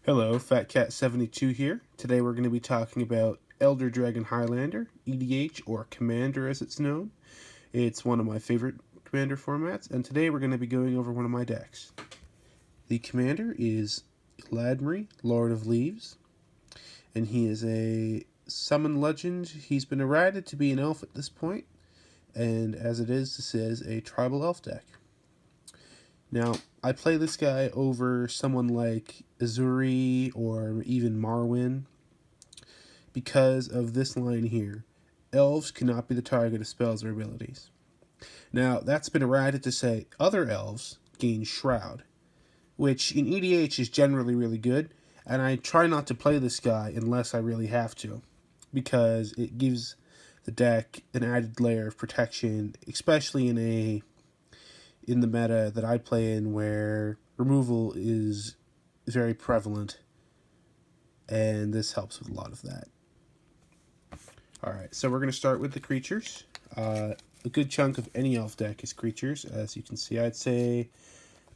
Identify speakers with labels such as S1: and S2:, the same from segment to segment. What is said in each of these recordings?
S1: Hello, FatCat72 here. Today we're going to be talking about Elder Dragon Highlander, EDH, or Commander as it's known. It's one of my favorite Commander formats, and today we're going to be going over one of my decks. The Commander is Eladamri, Lord of Leaves, and he is a summon legend. He's been errated to be an elf at this point, and as it is, this is a tribal elf deck. Now, I play this guy over someone like Azuri or even Marwyn because of this line here. Elves cannot be the target of spells or abilities. Now, that's been errated to say other elves gain Shroud, which in EDH is generally really good, and I try not to play this guy unless I really have to, because it gives the deck an added layer of protection, especially in the meta that I play in where removal is very prevalent, and this helps with a lot of that. Alright, so we're going to start with the creatures. A good chunk of any elf deck is creatures. As you can see, I'd say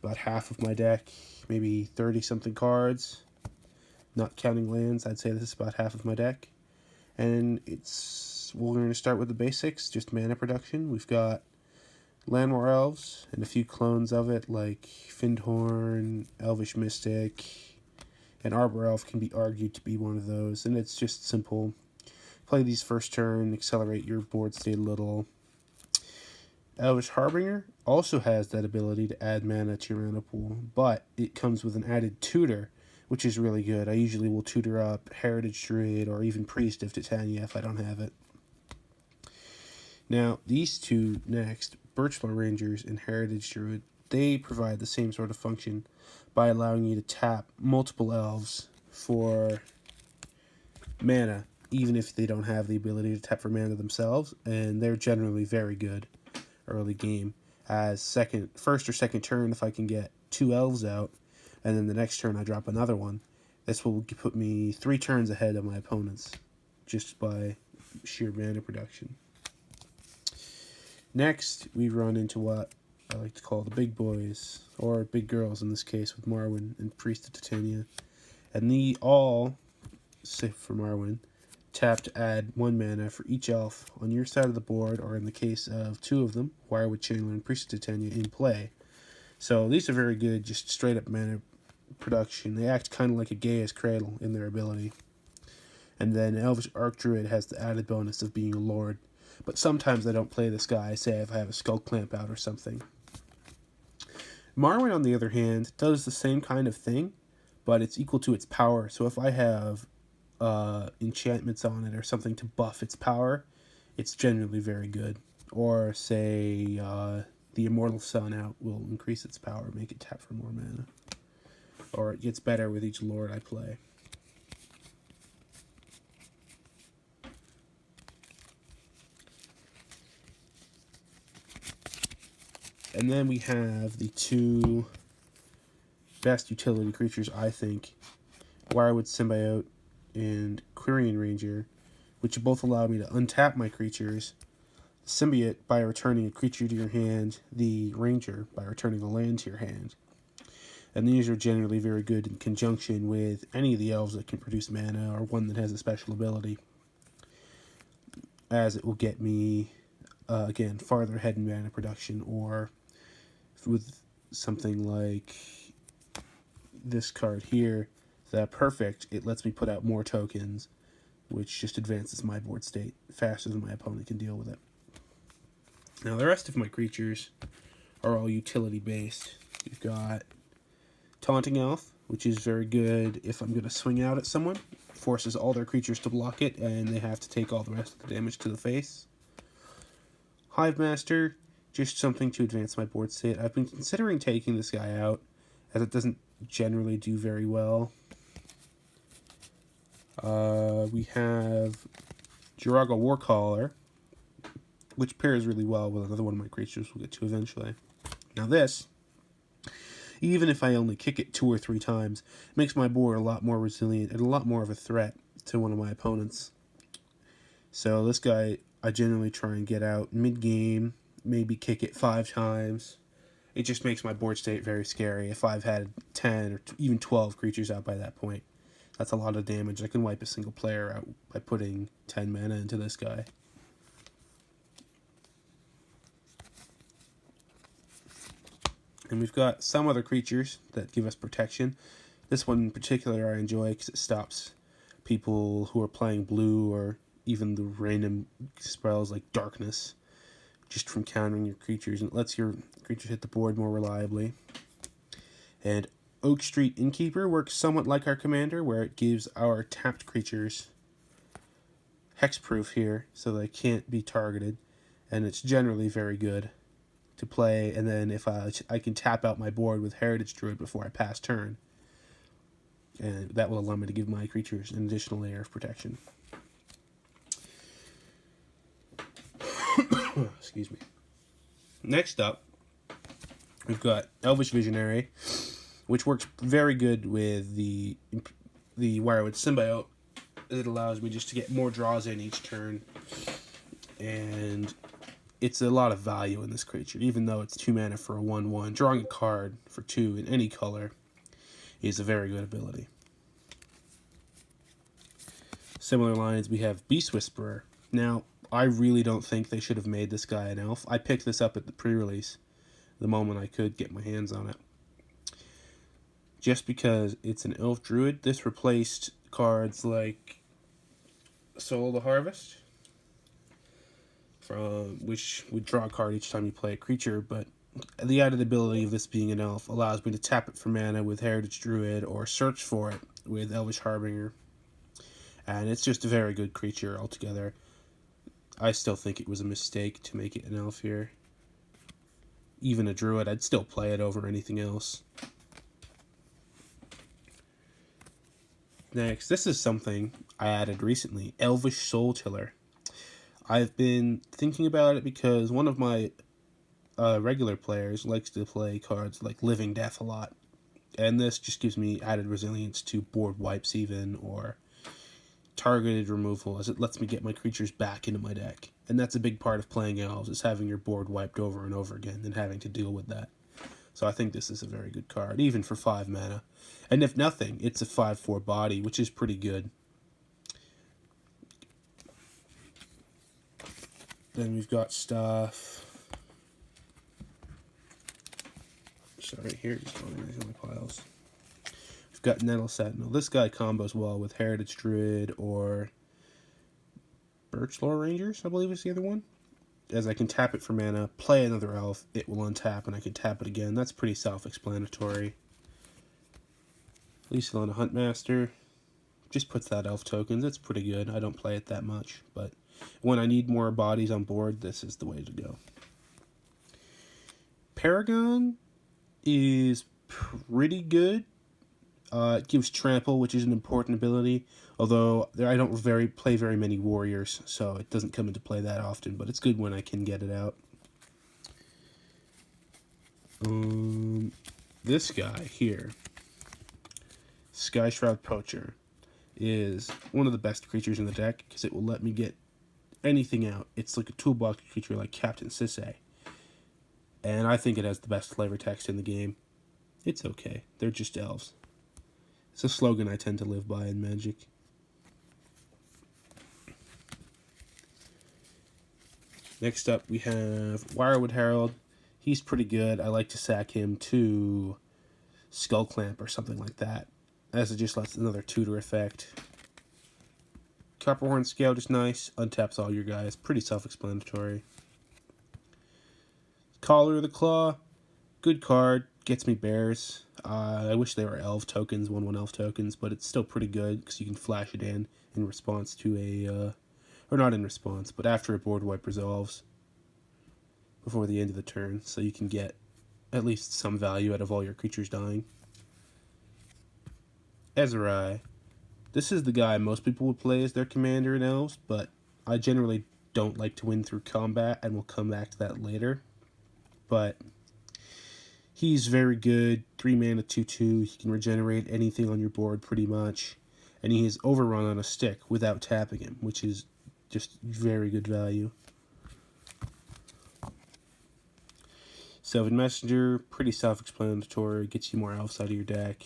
S1: about half of my deck, maybe 30-something cards, not counting lands. I'd say this is about half of my deck. And we're going to start with the basics, just mana production. We've got Landwar Elves, and a few clones of it, like Findhorn, Elvish Mystic, and Arbor Elf can be argued to be one of those, and it's just simple. Play these first turn, accelerate your board state a little. Elvish Harbinger also has that ability to add mana to your mana pool, but it comes with an added tutor, which is really good. I usually will tutor up Heritage Druid or even Priest of Titania if I don't have it. Now, these two next, Birchlore Rangers and Heritage Druid, they provide the same sort of function by allowing you to tap multiple elves for mana, even if they don't have the ability to tap for mana themselves, and they're generally very good early game. As first or second turn, if I can get 2 elves out, and then the next turn I drop another one, this will put me 3 turns ahead of my opponents, just by sheer mana production. Next, we run into what I like to call the big boys, or big girls in this case, with Marwyn and Priest of Titania. And they all, save for Marwyn, tap to add 1 mana for each elf on your side of the board, or in the case of 2 of them, Wirewood Chandler and Priest of Titania, in play. So these are very good, just straight up mana production. They act kind of like a Gaia's Cradle in their ability. And then Elvish Archdruid has the added bonus of being a lord. But sometimes I don't play this guy, say if I have a Skull Clamp out or something. Marwyn, on the other hand, does the same kind of thing, but it's equal to its power. So if I have enchantments on it or something to buff its power, it's generally very good. Or say the Immortal Sun out will increase its power, make it tap for more mana. Or it gets better with each lord I play. And then we have the 2 best utility creatures, I think, Wirewood Symbiote and Quirion Ranger, which both allow me to untap my creatures. The Symbiote by returning a creature to your hand, the Ranger by returning a land to your hand. And these are generally very good in conjunction with any of the elves that can produce mana, or one that has a special ability, as it will get me, again, farther ahead in mana production, or with something like this card here, the Perfect, it lets me put out more tokens, which just advances my board state faster than my opponent can deal with it. Now, the rest of my creatures are all utility based. You've got Taunting Elf, which is very good if I'm going to swing out at someone. Forces all their creatures to block it, and they have to take all the rest of the damage to the face. Hive Master, just something to advance my board state. I've been considering taking this guy out, as it doesn't generally do very well. We have Jiraga Warcaller, which pairs really well with another one of my creatures we'll get to eventually. Now this, even if I only kick it 2 or 3 times, makes my board a lot more resilient and a lot more of a threat to one of my opponents. So this guy, I generally try and get out mid-game, maybe kick it 5 times, it just makes my board state very scary. If I've had 10 or even 12 creatures out by that point, that's a lot of damage. I can wipe a single player out by putting 10 mana into this guy. And we've got some other creatures that give us protection. This one in particular I enjoy because it stops people who are playing blue or even the random spells like darkness just from countering your creatures, and it lets your creatures hit the board more reliably. And Oak Street Innkeeper works somewhat like our commander, where it gives our tapped creatures hexproof here so they can't be targeted, and it's generally very good to play. And then if I can tap out my board with Heritage Druid before I pass turn, and that will allow me to give my creatures an additional layer of protection. Excuse me. Next up, we've got Elvish Visionary, which works very good with the Wirewood Symbiote. It allows me just to get more draws in each turn, and it's a lot of value in this creature. Even though it's 2 mana for a 1/1, drawing a card for 2 in any color is a very good ability. Similar lines, we have Beast Whisperer. Now, I really don't think they should have made this guy an elf. I picked this up at the pre-release the moment I could get my hands on it. Just because it's an elf druid, this replaced cards like Soul of the Harvest, which would draw a card each time you play a creature, but the added ability of this being an elf allows me to tap it for mana with Heritage Druid or search for it with Elvish Harbinger. And it's just a very good creature altogether. I still think it was a mistake to make it an elf here. Even a druid, I'd still play it over anything else. Next, this is something I added recently, Elvish Soul Tiller. I've been thinking about it because one of my regular players likes to play cards like Living Death a lot. And this just gives me added resilience to board wipes even, or targeted removal, as it lets me get my creatures back into my deck. And that's a big part of playing elves, is having your board wiped over and over again and having to deal with that. So I think this is a very good card, even for 5 mana. And if nothing, it's a 5/4 body, which is pretty good. Then we've got stuff. Sorry, here, just organizing my piles. We've got Nettle Sentinel. This guy combos well with Heritage Druid or Birchlore Rangers, I believe is the other one. As I can tap it for mana, play another elf, it will untap, and I can tap it again. That's pretty self-explanatory. Lysilana Huntmaster just puts that elf tokens. It's pretty good. I don't play it that much, but when I need more bodies on board, this is the way to go. Paragon is pretty good. It gives Trample, which is an important ability, although I don't play very many warriors, so it doesn't come into play that often, but it's good when I can get it out. This guy here, Skyshroud Poacher, is one of the best creatures in the deck because it will let me get anything out. It's like a toolbox creature like Captain Sisay, and I think it has the best flavor text in the game. It's okay. They're just elves. It's a slogan I tend to live by in Magic. Next up, we have Wirewood Herald. He's pretty good. I like to sack him to Skull Clamp or something like that, as it just lets another tutor effect. Copperhorn Scale, just nice. Untaps all your guys. Pretty self-explanatory. Collar of the Claw, good card. Gets me bears. I wish they were elf tokens, 1/1 elf tokens, but it's still pretty good because you can flash it in response to a, or not in response, but after a board wipe resolves before the end of the turn, so you can get at least some value out of all your creatures dying. Ezrai. This is the guy most people would play as their commander in elves, but I generally don't like to win through combat, and we'll come back to that later. But he's very good. 3 mana, 2/2. He can regenerate anything on your board pretty much. And he is overrun on a stick without tapping him, which is just very good value. Sylvan Messenger, pretty self-explanatory, gets you more elves out of your deck.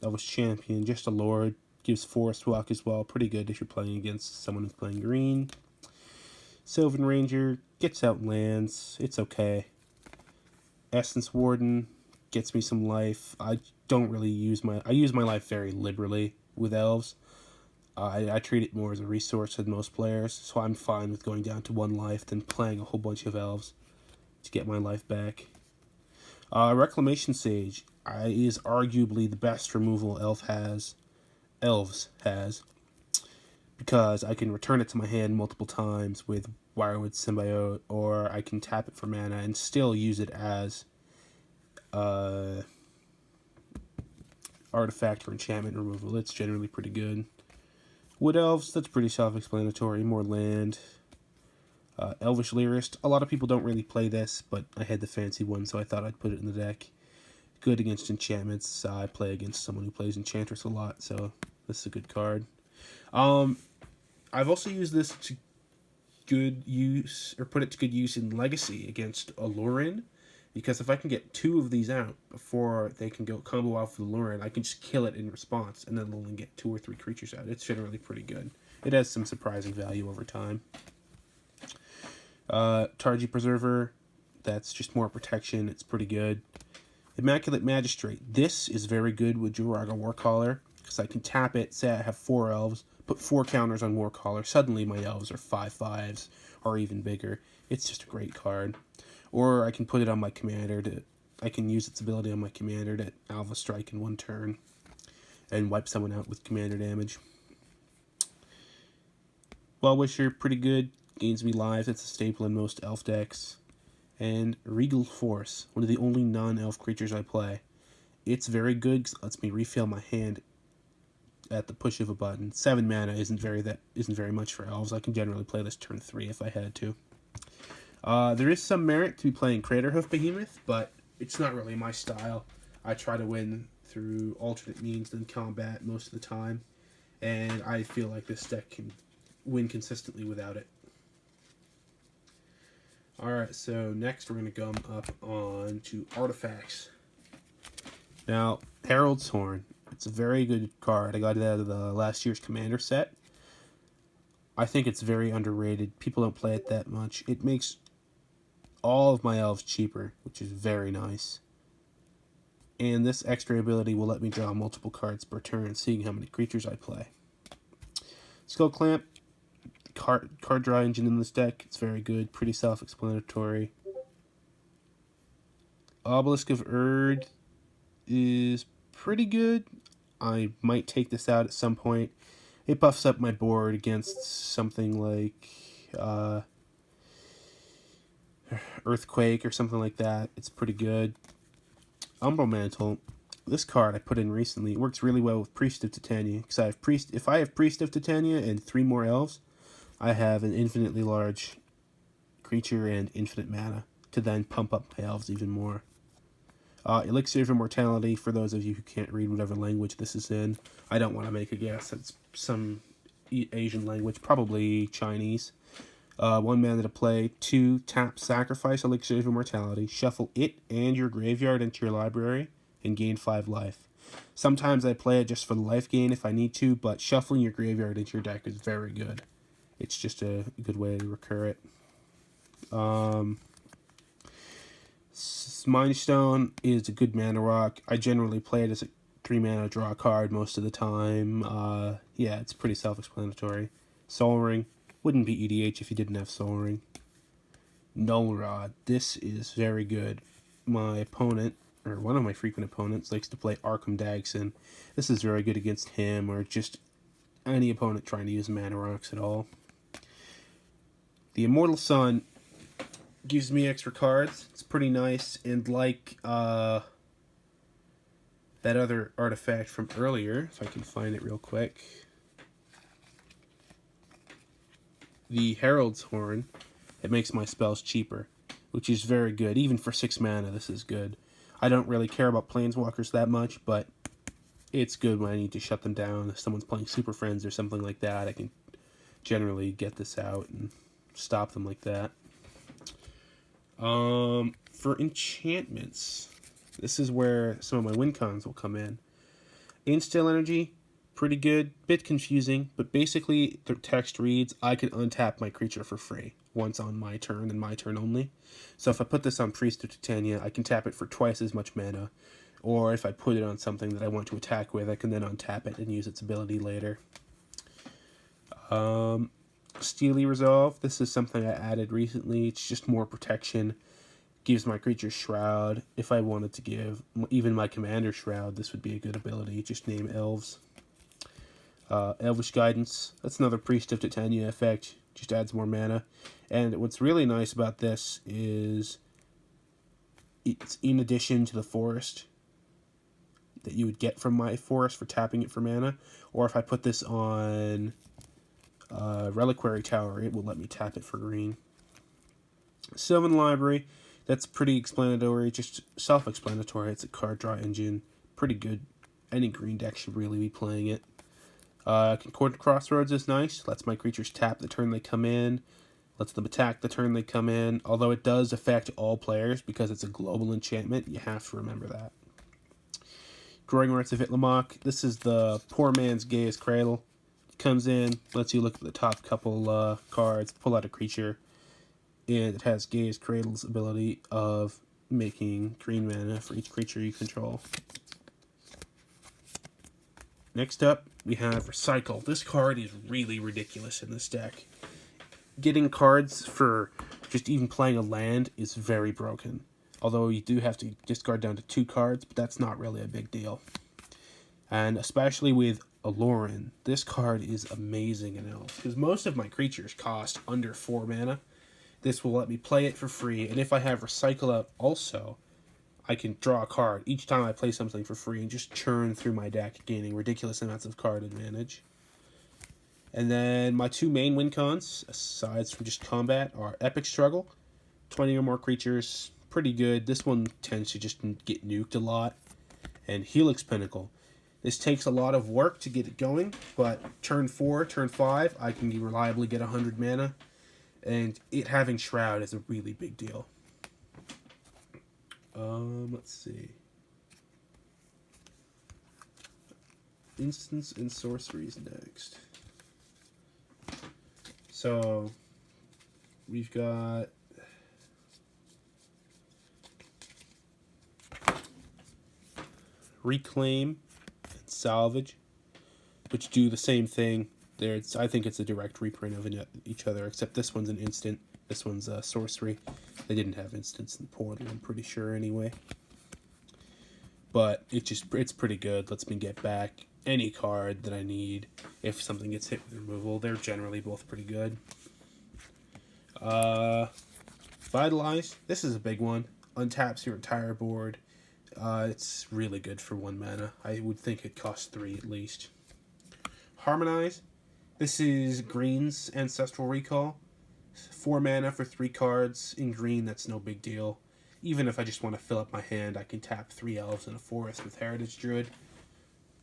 S1: Elvish Champion, just a lord, gives Forest Walk as well, pretty good if you're playing against someone who's playing green. Sylvan Ranger, gets out lands, it's okay. Essence Warden, gets me some life. I don't really use I use my life very liberally with elves. I treat it more as a resource than most players, so I'm fine with going down to 1 life than playing a whole bunch of elves to get my life back. Reclamation Sage is arguably the best removal elves has, because I can return it to my hand multiple times with Wirewood Symbiote, or I can tap it for mana and still use it as artifact or enchantment removal. It's generally pretty good. Wood Elves, that's pretty self-explanatory, more land. Elvish Lyrist, a lot of people don't really play this, but I had the fancy one, so I thought I'd put it in the deck. Good against enchantments. I play against someone who plays Enchantress a lot, so this is a good card. I've also used this to good use, or put it to good use in Legacy against Alurin, because if I can get 2 of these out before they can go combo off with Alurin, I can just kill it in response, and then they'll only get 2 or 3 creatures out. It's generally pretty good. It has some surprising value over time. Targi Preserver, that's just more protection. It's pretty good. Immaculate Magistrate. This is very good with Jiraga Warcaller, because I can tap it, say I have 4 elves, put 4 counters on Warcaller. Suddenly my elves are 5/5s, or even bigger. It's just a great card. Or I can put it on my commander I can use its ability on my commander to Alpha Strike in 1 turn and wipe someone out with commander damage. Well-Wisher, pretty good. Gains me lives. It's a staple in most elf decks. And Regal Force, one of the only non-elf creatures I play. It's very good because it lets me refill my hand at the push of a button. 7 mana isn't very much for elves. I can generally play this turn 3 if I had to. There is some merit to be playing Craterhoof Behemoth, but it's not really my style. I try to win through alternate means than combat most of the time, and I feel like this deck can win consistently without it. Alright, so next we're going to come up on to Artifacts. Now, Herald's Horn. It's a very good card. I got it out of the last year's Commander set. I think it's very underrated. People don't play it that much. It makes all of my elves cheaper, which is very nice. And this extra ability will let me draw multiple cards per turn, seeing how many creatures I play. Skull Clamp. Card draw engine in this deck. It's very good. Pretty self-explanatory. Obelisk of Erd is pretty good. I might take this out at some point. It buffs up my board against something like Earthquake or something like that. It's pretty good. Umbral Mantle. This card I put in recently. It works really well with Priest of Titania, because if I have Priest of Titania and 3 more elves, I have an infinitely large creature and infinite mana to then pump up my elves even more. Elixir of Immortality, for those of you who can't read whatever language this is in. I don't want to make a guess. It's some Asian language, probably Chinese. 1 mana to play. 2, tap, sacrifice Elixir of Immortality, shuffle it and your graveyard into your library, and gain 5 life. Sometimes I play it just for the life gain if I need to, but shuffling your graveyard into your deck is very good. It's just a good way to recur it. Mind Stone is a good mana rock. I generally play it as a 3 mana draw card most of the time. Yeah, it's pretty self-explanatory. Soul Ring. Wouldn't be EDH if you didn't have Soul Ring. Null Rod. This is very good. My opponent, or one of my frequent opponents, likes to play Arkham Dagson. This is very good against him, or just any opponent trying to use mana rocks at all. The Immortal Sun gives me extra cards. It's pretty nice, and like that other artifact from earlier, if I can find it real quick, the Herald's Horn, it makes my spells cheaper, which is very good. Even for 6 mana, this is good. I don't really care about Planeswalkers that much, but it's good when I need to shut them down. If someone's playing Super Friends or something like that, I can generally get this out and stop them like that. For enchantments, this is where some of my win cons will come in. Instill Energy, pretty good, bit confusing, but basically the text reads, I can untap my creature for free once on my turn and my turn only. So if I put this on Priest of Titania, I can tap it for twice as much mana. Or if I put it on something that I want to attack with, I can then untap it and use its ability later. Steely Resolve, this is something I added recently. It's just more protection. Gives my creature Shroud. If I wanted to give even my commander Shroud, this would be a good ability. Just name elves. Elvish Guidance, that's another Priest of Titania effect. Just adds more mana. And what's really nice about this is it's in addition to the forest that you would get from my forest for tapping it for mana. Or if I put this on Reliquary Tower, it will let me tap it for green. Sylvan Library, that's pretty explanatory, just self-explanatory. It's a card draw engine, pretty good. Any green deck should really be playing it. Concordant Crossroads is nice, lets my creatures tap the turn they come in, lets them attack the turn they come in, although it does affect all players because it's a global enchantment, you have to remember that. Growing Rights of Itlamok, this is the poor man's Gaia's Cradle. It comes in, lets you look at the top couple cards, pull out a creature, and it has Gaia's Cradle's ability of making green mana for each creature you control. Next up, we have Recycle. This card is really ridiculous in this deck. Getting cards for just even playing a land is very broken. Although you do have to discard down to 2 cards, but that's not really a big deal. And especially with Aloran, this card is amazing in Elves, because most of my creatures cost under 4 mana. This will let me play it for free, and if I have Recycle out also, I can draw a card each time I play something for free and just churn through my deck, gaining ridiculous amounts of card advantage. And then my 2 main win cons, aside from just combat, are Epic Struggle. 20 or more creatures, pretty good. This one tends to just get nuked a lot. And Helix Pinnacle. This takes a lot of work to get it going, but turn 4, turn 5, I can reliably get 100 mana. And it having Shroud is a really big deal. Let's see. Instants and sorceries next. So, we've got Reclaim and Salvage, which do the same thing. I think it's a direct reprint of each other, except this one's an instant, this one's a sorcery. They didn't have instants in Portal, I'm pretty sure, anyway. But it's pretty good. Lets me get back any card that I need if something gets hit with removal. They're generally both pretty good. Vitalize. This is a big one. Untaps your entire board. It's really good for 1 mana. I would think it costs 3 at least. Harmonize. This is Green's Ancestral Recall. 4 mana for 3 cards. In green, that's no big deal. Even if I just want to fill up my hand, I can tap 3 elves in a forest with Heritage Druid.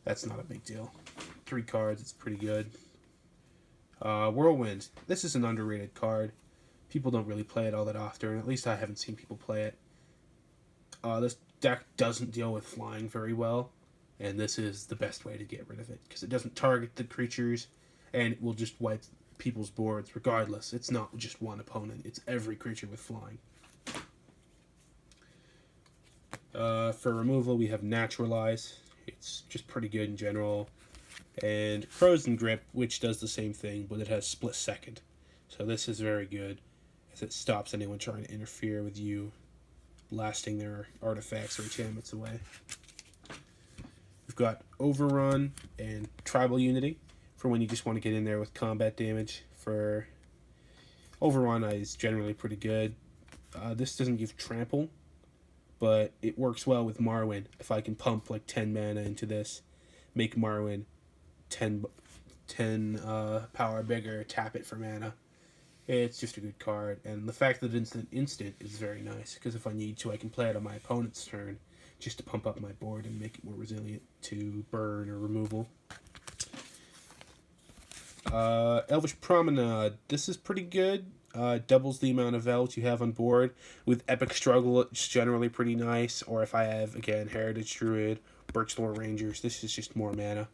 S1: That's not a big deal. 3 cards, it's pretty good. Whirlwind. This is an underrated card. People don't really play it all that often. At least I haven't seen people play it. This deck doesn't deal with flying very well, and this is the best way to get rid of it, because it doesn't target the creatures, and it will just wipe people's boards regardless. It's not just one opponent, it's every creature with flying. For removal, we have Naturalize. It's just pretty good in general. And Frozen Grip, which does the same thing, but it has Split Second. So this is very good, as it stops anyone trying to interfere with you blasting their artifacts or enchantments away. We've got Overrun and Tribal Unity for when you just want to get in there with combat damage. For Overrun is generally pretty good. This doesn't give Trample, but it works well with Marwyn. If I can pump like 10 mana into this, make Marwyn 10 power bigger, tap it for mana. It's just a good card, and the fact that it's an instant is very nice, because if I need to, I can play it on my opponent's turn just to pump up my board and make it more resilient to burn or removal. Elvish Promenade. This is pretty good. Doubles the amount of elves you have on board. With Epic Struggle, it's generally pretty nice. Or if I have, again, Heritage Druid, Birchthorn Rangers, this is just more mana.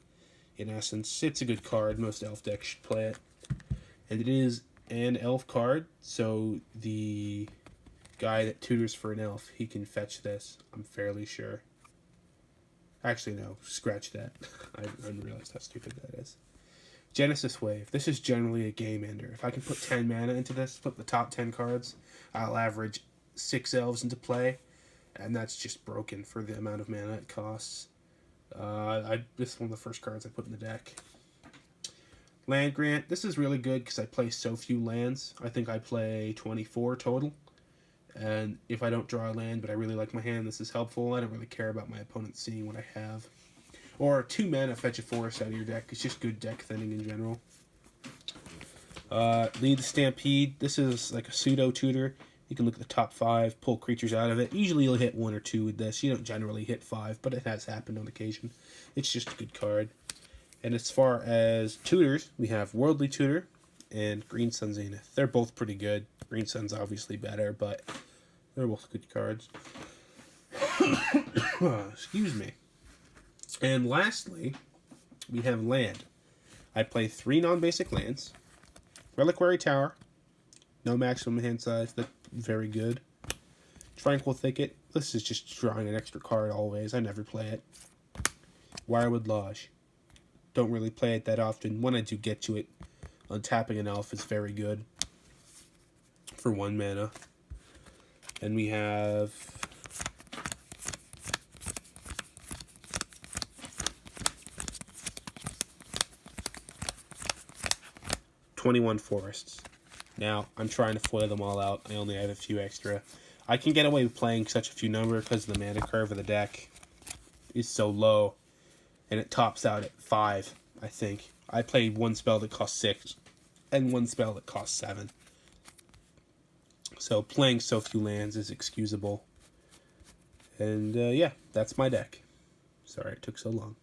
S1: In essence, it's a good card. Most elf decks should play it. And it is an elf card, so the guy that tutors for an elf, he can fetch this, I'm fairly sure. Actually, no, scratch that. I didn't realize how stupid that is. Genesis Wave. This is generally a game ender. If I can put 10 mana into this, flip the top 10 cards, I'll average 6 elves into play, and that's just broken for the amount of mana it costs. This is one of the first cards I put in the deck. Land Grant. This is really good because I play so few lands. I think I play 24 total. And if I don't draw a land, but I really like my hand, this is helpful. I don't really care about my opponent seeing what I have. Or 2 mana, fetch a forest out of your deck. It's just good deck thinning in general. Lead the Stampede. This is like a pseudo tutor. You can look at the top 5, pull creatures out of it. Usually you'll hit 1 or 2 with this. You don't generally hit 5, but it has happened on occasion. It's just a good card. And as far as tutors, we have Worldly Tutor and Green Sun Zenith. They're both pretty good. Green Sun's obviously better, but they're both good cards. Excuse me. And lastly, we have land. I play 3 non-basic lands. Reliquary Tower. No maximum hand size. That's very good. Tranquil Thicket. This is just drawing an extra card always. I never play it. Wirewood Lodge. Don't really play it that often. When I do get to it, untapping an elf is very good. For 1 mana. And we have 21 forests. Now, I'm trying to foil them all out. I only have a few extra. I can get away with playing such a few number because the mana curve of the deck is so low. And it tops out at 5, I think. I played 1 spell that costs 6 and 1 spell that costs 7. So playing so few lands is excusable. And yeah, that's my deck. Sorry it took so long.